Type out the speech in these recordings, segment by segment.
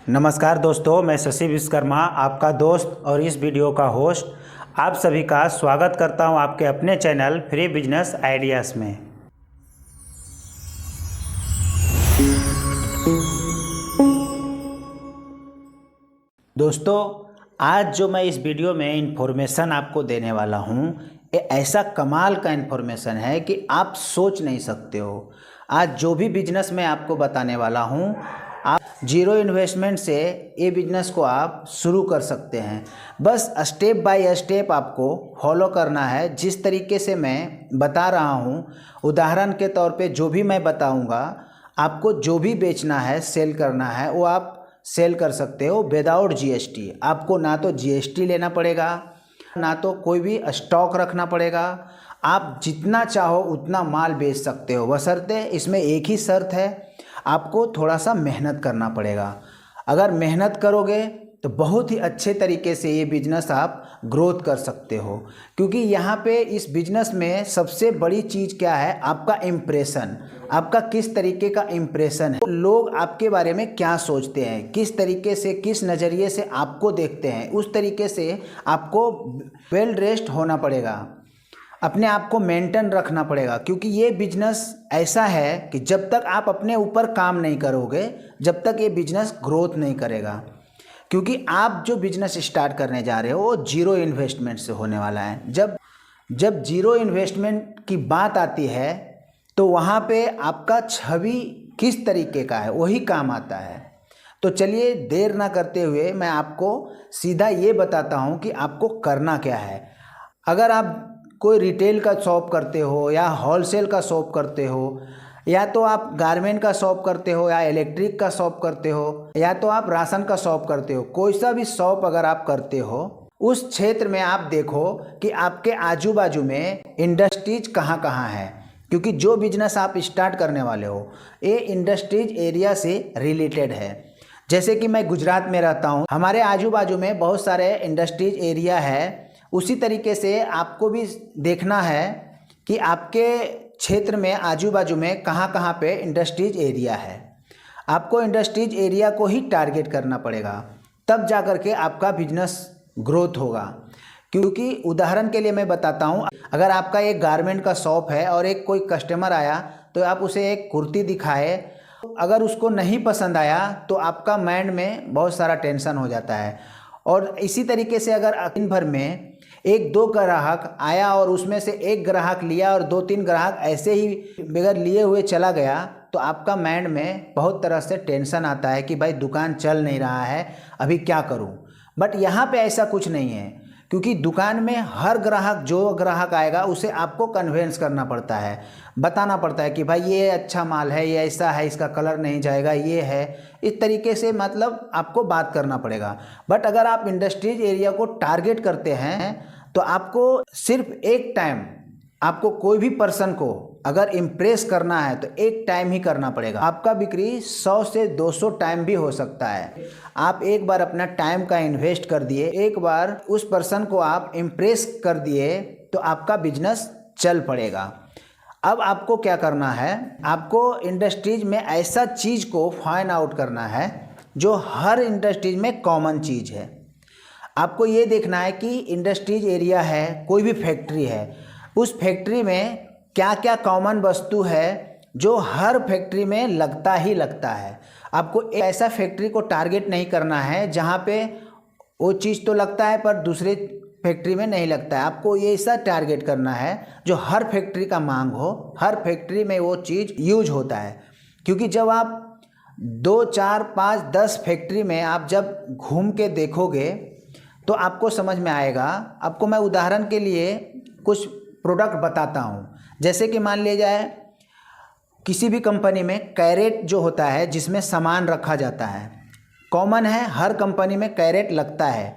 नमस्कार दोस्तों, मैं शशि विश्वकर्मा आपका दोस्त और इस वीडियो का होस्ट आप सभी का स्वागत करता हूं आपके अपने चैनल फ्री बिजनेस आइडियाज़ में। दोस्तों, आज जो मैं इस वीडियो में इन्फॉर्मेशन आपको देने वाला हूं, ये ऐसा कमाल का इन्फॉर्मेशन है कि आप सोच नहीं सकते हो। आज जो भी बिजनेस मैं आपको बताने वाला हूं, आप जीरो इन्वेस्टमेंट से ये बिजनेस को आप शुरू कर सकते हैं। बस स्टेप बाय स्टेप आपको फॉलो करना है। जिस तरीके से मैं बता रहा हूँ, उदाहरण के तौर पे जो भी मैं बताऊँगा, आपको जो भी बेचना है, सेल करना है, वो आप सेल कर सकते हो विदाउट जीएसटी। आपको ना तो जीएसटी लेना पड़ेगा, ना तो कोई भी स्टॉक रखना पड़ेगा। आप जितना चाहो उतना माल बेच सकते हो, बशर्ते इसमें एक ही शर्त है, आपको थोड़ा सा मेहनत करना पड़ेगा। अगर मेहनत करोगे तो बहुत ही अच्छे तरीके से ये बिजनेस आप ग्रोथ कर सकते हो। क्योंकि यहाँ पे इस बिजनेस में सबसे बड़ी चीज़ क्या है, आपका इम्प्रेशन। आपका किस तरीके का इम्प्रेशन है, लोग आपके बारे में क्या सोचते हैं, किस तरीके से, किस नज़रिए से आपको देखते हैं, उस तरीके से आपको वेल ड्रेस्ड होना पड़ेगा, अपने आप को मेंटेन रखना पड़ेगा। क्योंकि ये बिजनेस ऐसा है कि जब तक आप अपने ऊपर काम नहीं करोगे, जब तक ये बिजनेस ग्रोथ नहीं करेगा। क्योंकि आप जो बिजनेस स्टार्ट करने जा रहे हो वो जीरो इन्वेस्टमेंट से होने वाला है। जब जीरो इन्वेस्टमेंट की बात आती है तो वहाँ पे आपका छवि किस तरीके का है वही काम आता है। तो चलिए देर ना करते हुए मैं आपको सीधा ये बताता हूँ कि आपको करना क्या है। अगर आप कोई रिटेल का शॉप करते हो या होलसेल का शॉप करते हो, या तो आप गारमेंट का शॉप करते हो, या इलेक्ट्रिक का शॉप करते हो, या तो आप राशन का शॉप करते हो, कोई सा भी शॉप अगर आप करते हो, उस क्षेत्र में आप देखो कि आपके आजू बाजू में इंडस्ट्रीज कहाँ कहाँ है। क्योंकि जो बिजनेस आप स्टार्ट करने वाले हो ये इंडस्ट्रीज एरिया से रिलेटेड है। जैसे कि मैं गुजरात में रहता हूँ, हमारे आजू बाजू में बहुत सारे इंडस्ट्रीज एरिया है। उसी तरीके से आपको भी देखना है कि आपके क्षेत्र में आजू बाजू में कहाँ कहाँ पे इंडस्ट्रीज एरिया है। आपको इंडस्ट्रीज एरिया को ही टारगेट करना पड़ेगा, तब जा कर के आपका बिजनेस ग्रोथ होगा। क्योंकि उदाहरण के लिए मैं बताता हूँ, अगर आपका एक गारमेंट का शॉप है और एक कोई कस्टमर आया तो आप उसे एक कुर्ती दिखाए, अगर उसको नहीं पसंद आया तो आपका माइंड में बहुत सारा टेंशन हो जाता है। और इसी तरीके से अगर दिन भर में एक दो ग्राहक आया और उसमें से एक ग्राहक लिया और दो तीन ग्राहक ऐसे ही बगैर लिए हुए चला गया, तो आपका माइंड में बहुत तरह से टेंशन आता है कि भाई दुकान चल नहीं रहा है, अभी क्या करूं। बट यहाँ पे ऐसा कुछ नहीं है, क्योंकि दुकान में हर ग्राहक, जो ग्राहक आएगा उसे आपको कन्वेंस करना पड़ता है, बताना पड़ता है कि भाई ये अच्छा माल है, ये ऐसा है, इसका कलर नहीं जाएगा, ये है, इस तरीके से मतलब आपको बात करना पड़ेगा। बट अगर आप इंडस्ट्रीज एरिया को टारगेट करते हैं तो आपको सिर्फ एक टाइम, आपको कोई भी पर्सन को अगर इम्प्रेस करना है तो एक टाइम ही करना पड़ेगा। आपका बिक्री 100 से 200 टाइम भी हो सकता है। आप एक बार अपना टाइम का इन्वेस्ट कर दिए, एक बार उस पर्सन को आप इम्प्रेस कर दिए तो आपका बिजनेस चल पड़ेगा। अब आपको क्या करना है, आपको इंडस्ट्रीज में ऐसा चीज़ को फाइंड आउट करना है जो हर इंडस्ट्रीज में कॉमन चीज़ है। आपको ये देखना है कि इंडस्ट्रीज एरिया है, कोई भी फैक्ट्री है, उस फैक्ट्री में क्या क्या कॉमन वस्तु है जो हर फैक्ट्री में लगता ही लगता है। आपको ऐसा फैक्ट्री को टारगेट नहीं करना है जहाँ पे वो चीज़ तो लगता है पर दूसरे फैक्ट्री में नहीं लगता है। आपको ये ऐसा टारगेट करना है जो हर फैक्ट्री का मांग हो, हर फैक्ट्री में वो चीज़ यूज होता है। क्योंकि जब आप 2, 4, 5, 10 फैक्ट्री में आप जब घूम के देखोगे तो आपको समझ में आएगा। आपको मैं उदाहरण के लिए कुछ प्रोडक्ट बताता हूँ। जैसे कि मान लिया जाए किसी भी कंपनी में कैरेट जो होता है जिसमें सामान रखा जाता है, कॉमन है, हर कंपनी में कैरेट लगता है।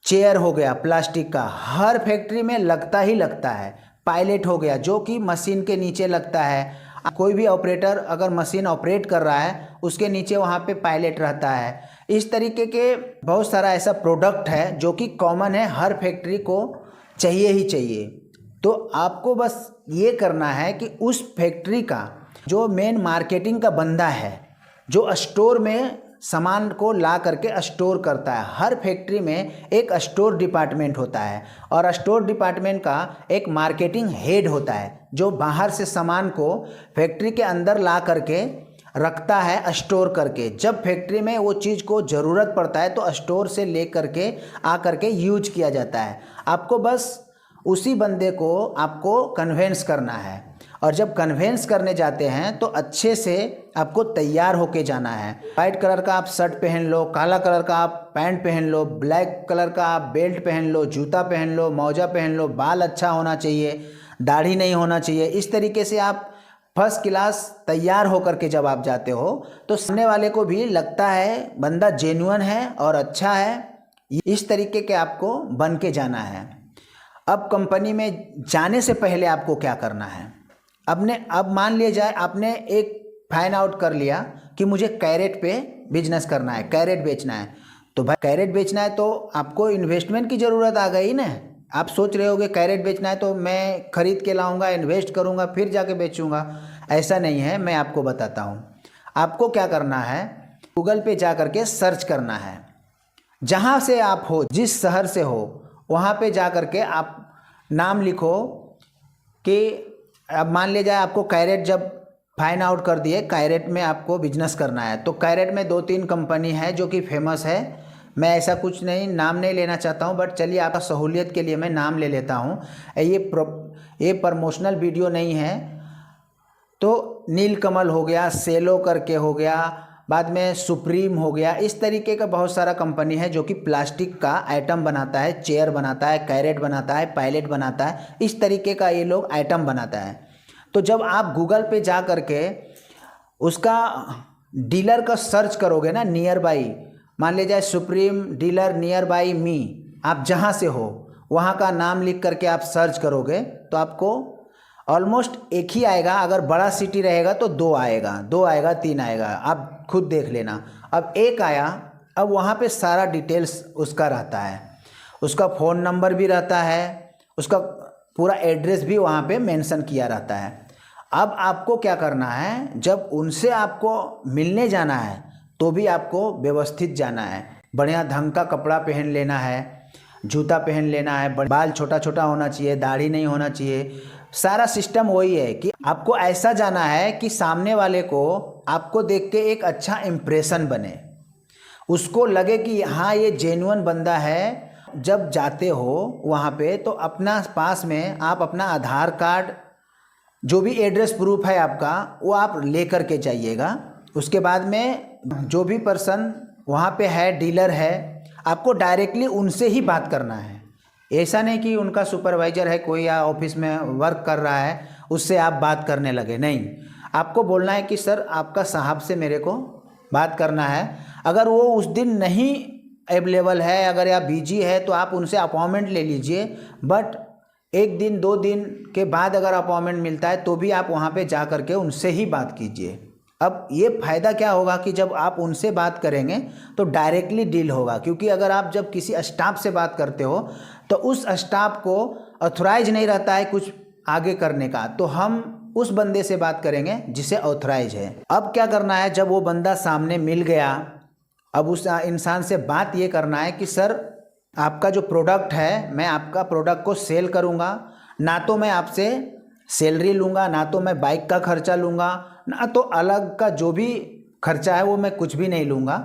चेयर हो गया प्लास्टिक का, हर फैक्ट्री में लगता ही लगता है। पायलट हो गया जो कि मशीन के नीचे लगता है। कोई भी ऑपरेटर अगर मशीन ऑपरेट कर रहा है उसके नीचे वहाँ पे पायलट रहता है। इस तरीके के बहुत सारा ऐसा प्रोडक्ट है जो कि कॉमन है, हर फैक्ट्री को चाहिए ही चाहिए। तो आपको बस ये करना है कि उस फैक्ट्री का जो मेन मार्केटिंग का बंदा है, जो स्टोर में सामान को ला करके स्टोर करता है। हर फैक्ट्री में एक स्टोर डिपार्टमेंट होता है और स्टोर डिपार्टमेंट का एक मार्केटिंग हेड होता है जो बाहर से सामान को फैक्ट्री के अंदर ला करके रखता है स्टोर करके। जब फैक्ट्री में वो चीज़ को ज़रूरत पड़ता है तो स्टोर से ले करके आ करके यूज किया जाता है। आपको बस उसी बंदे को आपको कन्वेंस करना है और जब कन्वेंस करने जाते हैं तो अच्छे से आपको तैयार होके जाना है। वाइट कलर का आप शर्ट पहन लो, काला कलर का आप पैंट पहन लो, ब्लैक कलर का आप बेल्ट पहन लो, जूता पहन लो, मौजा पहन लो, बाल अच्छा होना चाहिए, दाढ़ी नहीं होना चाहिए। इस तरीके से आप फर्स्ट क्लास तैयार होकर के जब आप जाते हो तो सामने वाले को भी लगता है बंदा जेन्युइन है और अच्छा है। इस तरीके के आपको बन के जाना है। अब कंपनी में जाने से पहले आपको क्या करना है, अब मान लिया जाए आपने एक फाइंड आउट कर लिया कि मुझे कैरेट पे बिजनेस करना है, कैरेट बेचना है। तो भाई कैरेट बेचना है तो आपको इन्वेस्टमेंट की ज़रूरत आ गई ना। आप सोच रहे होगे कैरेट बेचना है तो मैं खरीद के लाऊंगा, इन्वेस्ट करूंगा, फिर जाके बेचूंगा। ऐसा नहीं है, मैं आपको बताता हूँ। आपको क्या करना है, गूगल पे जा करके सर्च करना है। जहाँ से आप हो, जिस शहर से हो, वहाँ पे जा करके आप नाम लिखो कि अब मान लिया जाए आपको कैरेट जब फाइंड आउट कर दिए, कैरेट में आपको बिजनेस करना है। तो कैरेट में 2-3 कंपनी है जो कि फेमस है। मैं ऐसा कुछ नहीं, नाम नहीं लेना चाहता हूँ, बट चलिए आपका सहूलियत के लिए मैं नाम ले लेता हूँ। ये प्रमोशनल वीडियो नहीं है। तो नीलकमल हो गया, सेलो करके हो गया, बाद में सुप्रीम हो गया। इस तरीके का बहुत सारा कंपनी है जो कि प्लास्टिक का आइटम बनाता है, चेयर बनाता है, कैरेट बनाता है, पायलट बनाता है। इस तरीके का ये लोग आइटम बनाता है। तो जब आप गूगल पे जा करके उसका डीलर का सर्च करोगे ना, नियर बाई, मान लीजिए जाए सुप्रीम डीलर नियर बाई मी, आप जहाँ से हो वहाँ का नाम लिख करके आप सर्च करोगे तो आपको ऑलमोस्ट एक ही आएगा। अगर बड़ा सिटी रहेगा तो 2 आएगा, 2 आएगा, 3 आएगा, आप खुद देख लेना। अब एक आया, अब वहाँ पे सारा डिटेल्स उसका रहता है, उसका फ़ोन नंबर भी रहता है, उसका पूरा एड्रेस भी वहाँ पे मेंशन किया रहता है। अब आपको क्या करना है, जब उनसे आपको मिलने जाना है तो भी आपको व्यवस्थित जाना है। बढ़िया ढंग का कपड़ा पहन लेना है, जूता पहन लेना है, बाल छोटा छोटा होना चाहिए, दाढ़ी नहीं होना चाहिए। सारा सिस्टम वही है कि आपको ऐसा जाना है कि सामने वाले को आपको देख के एक अच्छा इम्प्रेशन बने, उसको लगे कि हाँ ये जेन्युइन बंदा है। जब जाते हो वहाँ पे तो अपना पास में आप अपना आधार कार्ड, जो भी एड्रेस प्रूफ है आपका, वो आप ले कर के जाइएगा। उसके बाद में जो भी पर्सन वहाँ पे है, डीलर है, आपको डायरेक्टली उनसे ही बात करना है। ऐसा नहीं कि उनका सुपरवाइजर है कोई या ऑफिस में वर्क कर रहा है उससे आप बात करने लगे, नहीं। आपको बोलना है कि सर आपका साहब से मेरे को बात करना है। अगर वो उस दिन नहीं अवेलेबल है, अगर या बिजी है, तो आप उनसे अपॉइंटमेंट ले लीजिए। बट 1 दिन 2 दिन के बाद अगर अपॉइंटमेंट मिलता है तो भी आप वहाँ पे जा करके उनसे ही बात कीजिए। अब ये फ़ायदा क्या होगा कि जब आप उनसे बात करेंगे तो डायरेक्टली डील होगा, क्योंकि अगर आप जब किसी स्टाफ से बात करते हो तो उस स्टाफ को ऑथराइज नहीं रहता है कुछ आगे करने का, तो हम उस बंदे से बात करेंगे जिसे ऑथराइज है। अब क्या करना है, जब वो बंदा सामने मिल गया, अब उस इंसान से बात ये करना है कि सर आपका जो प्रोडक्ट है, मैं आपका प्रोडक्ट को सेल करूँगा, ना तो मैं आपसे सैलरी लूँगा, ना तो मैं बाइक का खर्चा लूँगा, ना तो अलग का जो भी खर्चा है वो मैं कुछ भी नहीं लूँगा।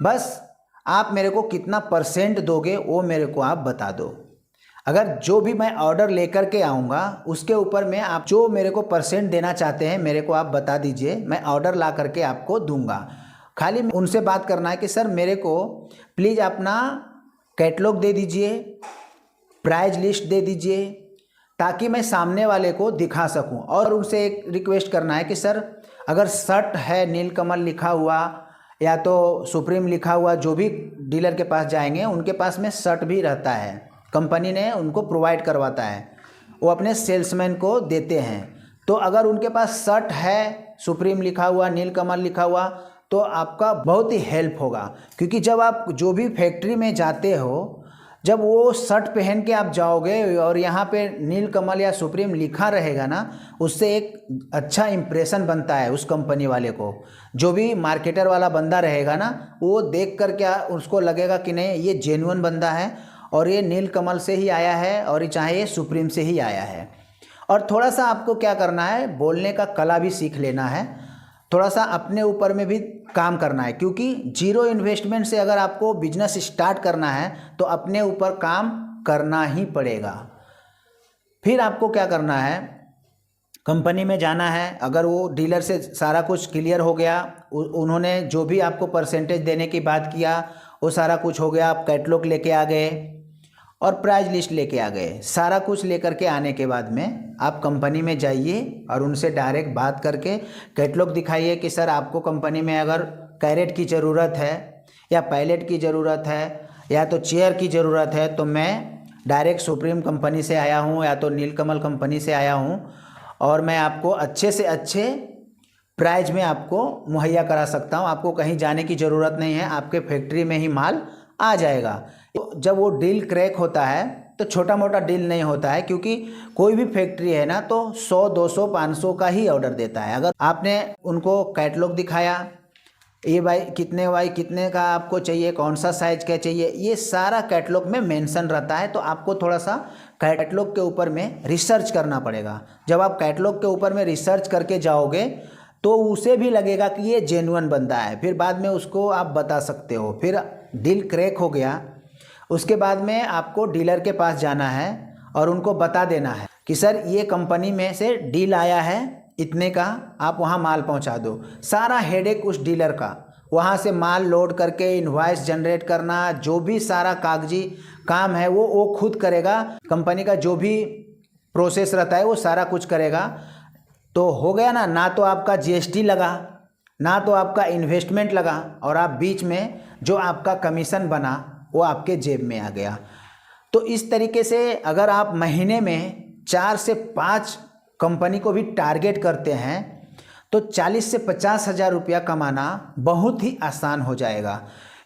बस आप मेरे को कितना % दोगे वो मेरे को आप बता दो। अगर जो भी मैं ऑर्डर लेकर के आऊँगा उसके ऊपर में आप जो मेरे को % देना चाहते हैं मेरे को आप बता दीजिए, मैं ऑर्डर ला करके आपको दूंगा। खाली उनसे बात करना है कि सर मेरे को प्लीज़ अपना कैटलॉग दे दीजिए, प्राइस लिस्ट दे दीजिए, ताकि मैं सामने वाले को दिखा सकूं। और उनसे एक रिक्वेस्ट करना है कि सर अगर शर्ट है नीलकमल लिखा हुआ या तो सुप्रीम लिखा हुआ, जो भी डीलर के पास जाएंगे उनके पास में शर्ट भी रहता है, कंपनी ने उनको प्रोवाइड करवाता है, वो अपने सेल्समैन को देते हैं। तो अगर उनके पास शर्ट है सुप्रीम लिखा हुआ, नीलकमल लिखा हुआ, तो आपका बहुत ही हेल्प होगा। क्योंकि जब आप जो भी फैक्ट्री में जाते हो जब वो शर्ट पहन के आप जाओगे और यहाँ पे नीलकमल या सुप्रीम लिखा रहेगा ना, उससे एक अच्छा इंप्रेशन बनता है उस कंपनी वाले को। जो भी मार्केटर वाला बंदा रहेगा ना, वो देख कर क्या उसको लगेगा कि नहीं ये जेन्युइन बंदा है और ये नीलकमल से ही आया है और चाहे ये सुप्रीम से ही आया है। और थोड़ा सा आपको क्या करना है, बोलने का कला भी सीख लेना है, थोड़ा सा अपने ऊपर में भी काम करना है, क्योंकि जीरो इन्वेस्टमेंट से अगर आपको बिजनेस स्टार्ट करना है तो अपने ऊपर काम करना ही पड़ेगा। फिर आपको क्या करना है, कंपनी में जाना है। अगर वो डीलर से सारा कुछ क्लियर हो गया, उन्होंने जो भी आपको परसेंटेज देने की बात किया वो सारा कुछ हो गया, आप कैटलॉग लेके आ गए और प्राइस लिस्ट लेके आ गए, सारा कुछ लेकर के आने के बाद में आप कंपनी में जाइए और उनसे डायरेक्ट बात करके कैटलॉग दिखाइए कि सर आपको कंपनी में अगर कैरेट की ज़रूरत है या पैलेट की ज़रूरत है या तो चेयर की ज़रूरत है तो मैं डायरेक्ट सुप्रीम कंपनी से आया हूँ या तो नीलकमल कंपनी से आया हूँ और मैं आपको अच्छे से अच्छे प्राइस में आपको मुहैया करा सकता हूँ, आपको कहीं जाने की ज़रूरत नहीं है, आपके फैक्ट्री में ही माल आ जाएगा। तो जब वो डील क्रैक होता है तो छोटा मोटा डील नहीं होता है, क्योंकि कोई भी फैक्ट्री है ना तो 100 200 500 का ही ऑर्डर देता है। अगर आपने उनको कैटलॉग दिखाया, ये भाई कितने का आपको चाहिए, कौन सा साइज का चाहिए, ये सारा कैटलॉग में मेंशन रहता है। तो आपको थोड़ा सा कैटलॉग के ऊपर में रिसर्च करना पड़ेगा। जब आप कैटलॉग के ऊपर में रिसर्च करके जाओगे तो उसे भी लगेगा कि ये जेन्युइन बंदा है, फिर बाद में उसको आप बता सकते हो। फिर डील क्रैक हो गया, उसके बाद में आपको डीलर के पास जाना है और उनको बता देना है कि सर ये कंपनी में से डील आया है इतने का, आप वहाँ माल पहुँचा दो। सारा हेडेक उस डीलर का, वहाँ से माल लोड करके इनवॉइस जनरेट करना, जो भी सारा कागजी काम है वो खुद करेगा। कंपनी का जो भी प्रोसेस रहता है वो सारा कुछ करेगा। तो हो गया ना, ना तो आपका जीएसटी लगा, ना तो आपका इन्वेस्टमेंट लगा, और आप बीच में जो आपका कमीशन बना वो आपके जेब में आ गया। तो इस तरीके से अगर आप महीने में 4 से 5 कंपनी को भी टारगेट करते हैं तो 40 से 50 हज़ार रुपया कमाना बहुत ही आसान हो जाएगा,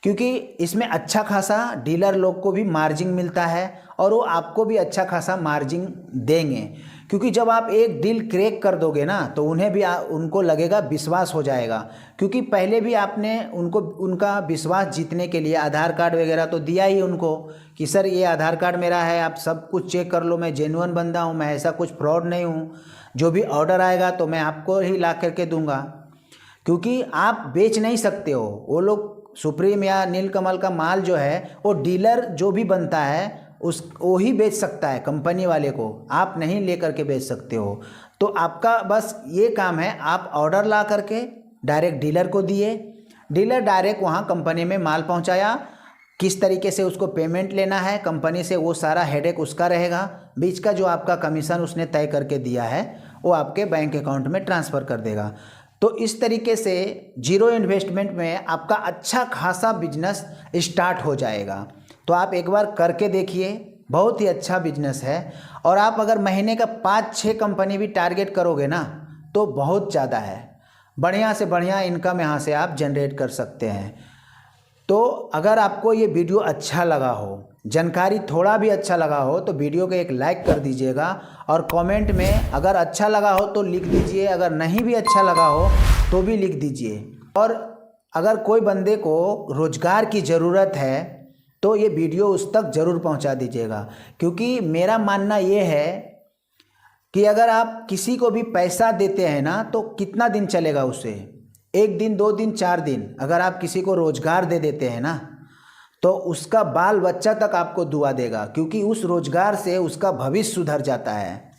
क्योंकि इसमें अच्छा खासा डीलर लोग को भी मार्जिन मिलता है और वो आपको भी अच्छा खासा मार्जिन देंगे। क्योंकि जब आप एक डील क्रैक कर दोगे ना तो उन्हें भी उनको लगेगा, विश्वास हो जाएगा, क्योंकि पहले भी आपने उनका विश्वास जीतने के लिए आधार कार्ड वगैरह तो दिया ही उनको कि सर ये आधार कार्ड मेरा है, आप सब कुछ चेक कर लो, मैं जेन्युइन बंदा हूँ, मैं ऐसा कुछ फ्रॉड नहीं हूँ, जो भी ऑर्डर आएगा तो मैं आपको ही ला करके दूंगा। क्योंकि आप बेच नहीं सकते हो, वो लोग सुप्रीम या नीलकमल का माल जो है वो डीलर जो भी बनता है वो ही बेच सकता है कंपनी वाले को, आप नहीं ले करके बेच सकते हो। तो आपका बस ये काम है, आप ऑर्डर ला करके डायरेक्ट डीलर को दिए, डीलर डायरेक्ट वहाँ कंपनी में माल पहुँचाया, किस तरीके से उसको पेमेंट लेना है कंपनी से वो सारा हेडेक उसका रहेगा, बीच का जो आपका कमीशन उसने तय करके दिया है वो आपके बैंक अकाउंट में ट्रांसफ़र कर देगा। तो इस तरीके से जीरो इन्वेस्टमेंट में आपका अच्छा खासा बिजनेस स्टार्ट हो जाएगा। तो आप एक बार करके देखिए, बहुत ही अच्छा बिजनेस है। और आप अगर महीने का 5-6 कंपनी भी टारगेट करोगे ना तो बहुत ज़्यादा है, बढ़िया से बढ़िया इनकम यहाँ से आप जनरेट कर सकते हैं। तो अगर आपको ये वीडियो अच्छा लगा हो, जानकारी थोड़ा भी अच्छा लगा हो तो वीडियो को एक लाइक कर दीजिएगा और कमेंट में अगर अच्छा लगा हो तो लिख दीजिए, अगर नहीं भी अच्छा लगा हो तो भी लिख दीजिए। और अगर कोई बंदे को रोज़गार की ज़रूरत है तो ये वीडियो उस तक ज़रूर पहुंचा दीजिएगा, क्योंकि मेरा मानना ये है कि अगर आप किसी को भी पैसा देते हैं ना तो कितना दिन चलेगा उसे, 1 दिन 2 दिन 4 दिन। अगर आप किसी को रोज़गार दे देते हैं ना तो उसका बाल बच्चा तक आपको दुआ देगा, क्योंकि उस रोज़गार से उसका भविष्य सुधर जाता है।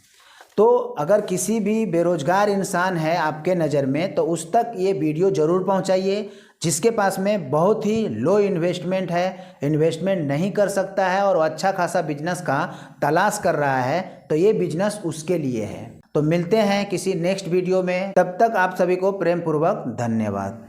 तो अगर किसी भी बेरोज़गार इंसान है आपके नज़र में तो उस तक ये वीडियो ज़रूर पहुंचाइए, जिसके पास में बहुत ही लो इन्वेस्टमेंट है, इन्वेस्टमेंट नहीं कर सकता है और अच्छा खासा बिजनेस का तलाश कर रहा है, तो ये बिजनेस उसके लिए है। तो मिलते हैं किसी नेक्स्ट वीडियो में, तब तक आप सभी को प्रेम पूर्वक धन्यवाद।